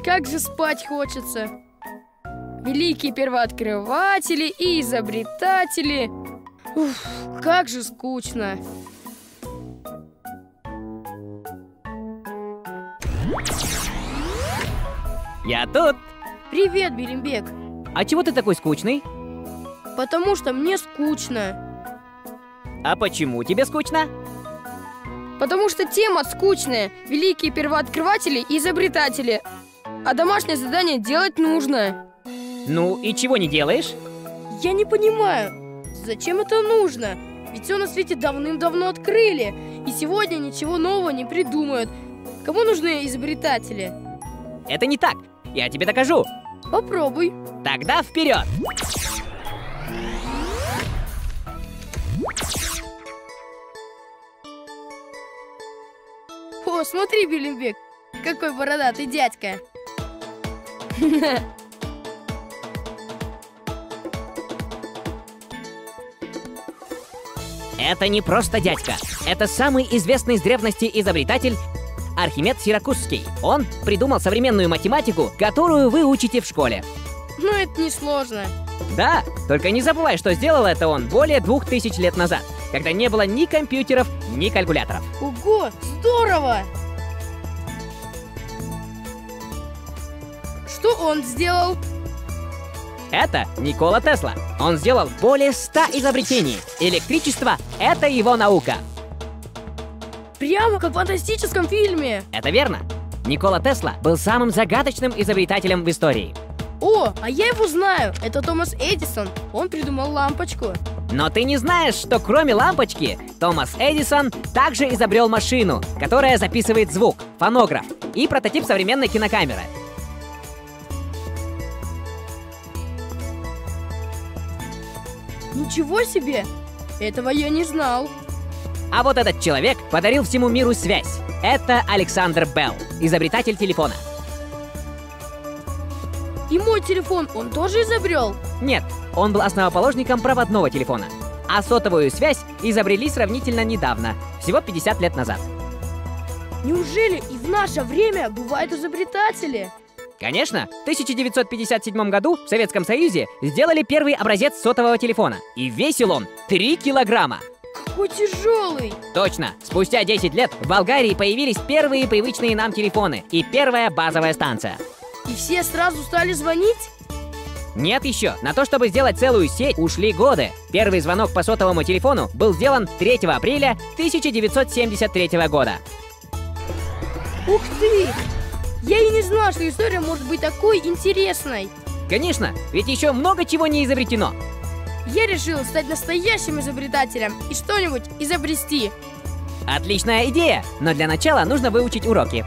Как же спать хочется. Великие первооткрыватели и изобретатели. Уф, как же скучно. Я тут. Привет, Берембек. А чего ты такой скучный? Потому что мне скучно. А почему тебе скучно? Потому что тема скучная. Великие первооткрыватели и изобретатели. А домашнее задание делать нужно. Ну и чего не делаешь? Я не понимаю, зачем это нужно? Ведь все на свете давным-давно открыли. И сегодня ничего нового не придумают. Кому нужны изобретатели? Это не так. Я тебе докажу. Попробуй. Тогда вперед! О, смотри, Берембек, какой бородатый дядька. Это не просто дядька. Это самый известный с древности изобретатель Архимед Сиракузский. Он придумал современную математику, которую вы учите в школе. Ну, это несложно. Да, только не забывай, что сделал это он более 2000 лет назад, когда не было ни компьютеров, ни калькуляторов. Ого, здорово! Что он сделал? Это Никола Тесла. Он сделал более 100 изобретений. Электричество — это его наука. Прямо как в фантастическом фильме. Это верно. Никола Тесла был самым загадочным изобретателем в истории. О, а я его знаю. Это Томас Эдисон. Он придумал лампочку. Но ты не знаешь, что кроме лампочки, Томас Эдисон также изобрел машину, которая записывает звук, фонограф и прототип современной кинокамеры. Ничего себе! Этого я не знал. А вот этот человек подарил всему миру связь. Это Александр Белл, изобретатель телефона. И мой телефон он тоже изобрел? Нет, он был основоположником проводного телефона. А сотовую связь изобрели сравнительно недавно, всего 50 лет назад. Неужели и в наше время бывают изобретатели? Конечно, в 1957 году в Советском Союзе сделали первый образец сотового телефона. И весил он 3 килограмма. Какой тяжелый! Точно! Спустя 10 лет в Болгарии появились первые привычные нам телефоны и первая базовая станция. И все сразу стали звонить? Нет еще. На то, чтобы сделать целую сеть, ушли годы. Первый звонок по сотовому телефону был сделан 3 апреля 1973 года. Ух ты! Я и не знала, что история может быть такой интересной. Конечно, ведь еще много чего не изобретено. Я решила стать настоящим изобретателем и что-нибудь изобрести. Отличная идея, но для начала нужно выучить уроки.